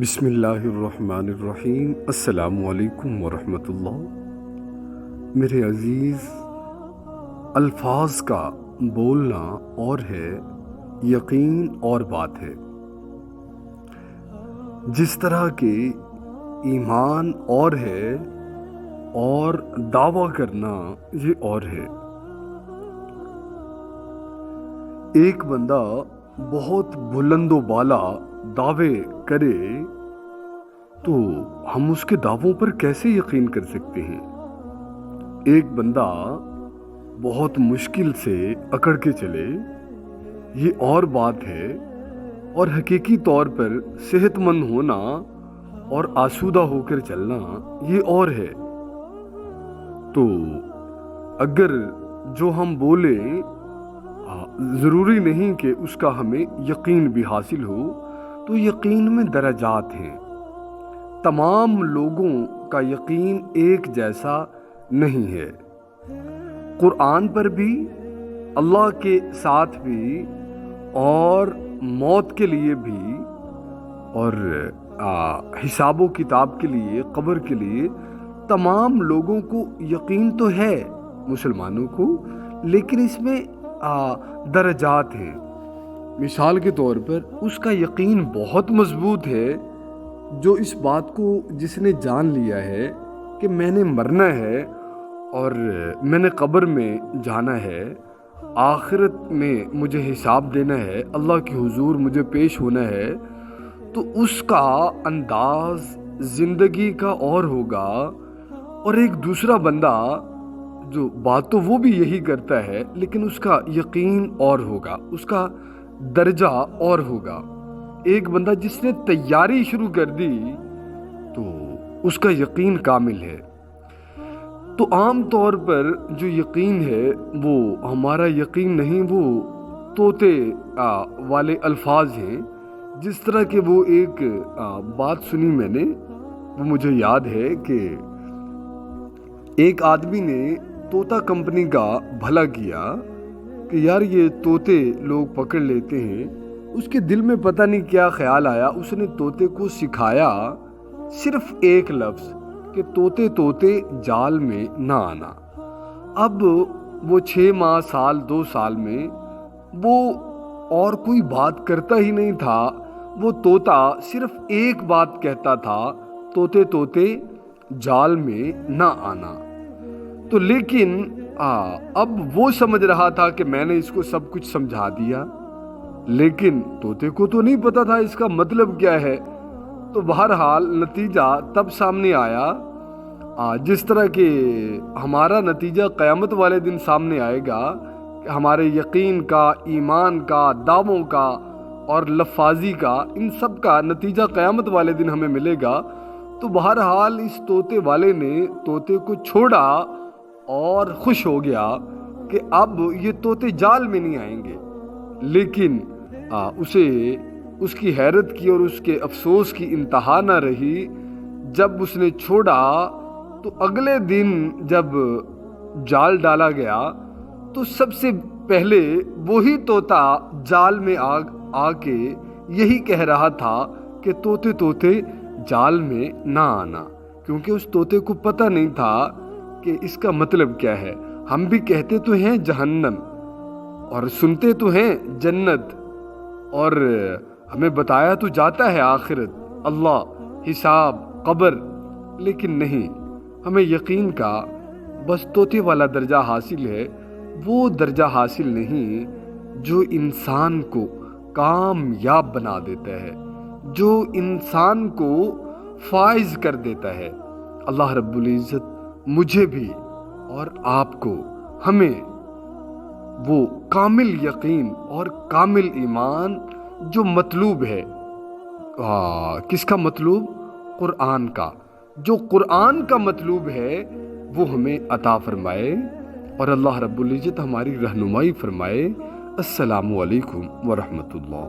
بسم اللہ الرحمن الرحیم۔ السلام علیکم ورحمۃ اللہ۔ میرے عزیز، الفاظ کا بولنا اور ہے، یقین اور بات ہے۔ جس طرح کہ ایمان اور ہے اور دعویٰ کرنا یہ اور ہے۔ ایک بندہ بہت بلند و بالا دعوے کرے تو ہم اس کے دعووں پر کیسے یقین کر سکتے ہیں؟ ایک بندہ بہت مشکل سے اکڑ کے چلے، یہ اور بات ہے، اور حقیقی طور پر صحت مند ہونا اور آسودہ ہو کر چلنا یہ اور ہے۔ تو اگر جو ہم بولیں ضروری نہیں کہ اس کا ہمیں یقین بھی حاصل ہو، تو یقین میں درجات ہیں۔ تمام لوگوں کا یقین ایک جیسا نہیں ہے۔ قرآن پر بھی، اللہ کے ساتھ بھی، اور موت کے لیے بھی، اور حساب و کتاب کے لیے، قبر کے لیے، تمام لوگوں کو یقین تو ہے، مسلمانوں کو، لیکن اس میں درجات ہیں۔ مثال کے طور پر اس کا یقین بہت مضبوط ہے، جو اس بات کو جس نے جان لیا ہے کہ میں نے مرنا ہے اور میں نے قبر میں جانا ہے، آخرت میں مجھے حساب دینا ہے، اللہ کے حضور مجھے پیش ہونا ہے، تو اس کا انداز زندگی کا اور ہوگا۔ اور ایک دوسرا بندہ جو بات تو وہ بھی یہی کرتا ہے، لیکن اس کا یقین اور ہوگا، اس کا درجہ اور ہوگا۔ ایک بندہ جس نے تیاری شروع کر دی تو اس کا یقین کامل ہے۔ تو عام طور پر جو یقین ہے وہ ہمارا یقین نہیں، وہ طوطے والے الفاظ ہیں۔ جس طرح کہ وہ ایک بات سنی میں نے، وہ مجھے یاد ہے کہ ایک آدمی نے طوطا کمپنی کا بھلا کیا کہ یار یہ طوطے لوگ پکڑ لیتے ہیں۔ اس کے دل میں پتہ نہیں کیا خیال آیا، اس نے طوطے کو سکھایا صرف ایک لفظ کہ طوطے طوطے جال میں نہ آنا۔ اب وہ 6 ماہ، سال، 2 سال میں وہ اور کوئی بات کرتا ہی نہیں تھا، وہ طوطا صرف ایک بات کہتا تھا، طوطے طوطے جال میں نہ آنا۔ تو لیکن اب وہ سمجھ رہا تھا کہ میں نے اس کو سب کچھ سمجھا دیا، لیکن طوطے کو تو نہیں پتا تھا اس کا مطلب کیا ہے۔ تو بہرحال نتیجہ تب سامنے آیا جس طرح کہ ہمارا نتیجہ قیامت والے دن سامنے آئے گا، کہ ہمارے یقین کا، ایمان کا، دعووں کا اور لفاظی کا، ان سب کا نتیجہ قیامت والے دن ہمیں ملے گا۔ تو بہرحال اس طوطے والے نے طوطے کو چھوڑا اور خوش ہو گیا کہ اب یہ طوطے جال میں نہیں آئیں گے، لیکن اسے اس کی حیرت کی اور اس کے افسوس کی انتہا نہ رہی۔ جب اس نے چھوڑا تو اگلے دن جب جال ڈالا گیا تو سب سے پہلے وہی طوطا جال میں آ کے یہی کہہ رہا تھا کہ طوطے طوطے جال میں نہ آنا، کیونکہ اس طوطے کو پتہ نہیں تھا کہ اس کا مطلب کیا ہے۔ ہم بھی کہتے تو ہیں جہنم اور سنتے تو ہیں جنت، اور ہمیں بتایا تو جاتا ہے آخرت، اللہ، حساب، قبر، لیکن نہیں، ہمیں یقین کا بس طوطے والا درجہ حاصل ہے، وہ درجہ حاصل نہیں جو انسان کو کامیاب بنا دیتا ہے، جو انسان کو فائز کر دیتا ہے۔ اللہ رب العزت مجھے بھی اور آپ کو، ہمیں وہ کامل یقین اور کامل ایمان جو مطلوب ہے، کس کا مطلوب؟ قرآن کا، جو قرآن کا مطلوب ہے وہ ہمیں عطا فرمائے، اور اللہ رب العزت ہماری رہنمائی فرمائے۔ السلام علیکم ورحمۃ اللہ۔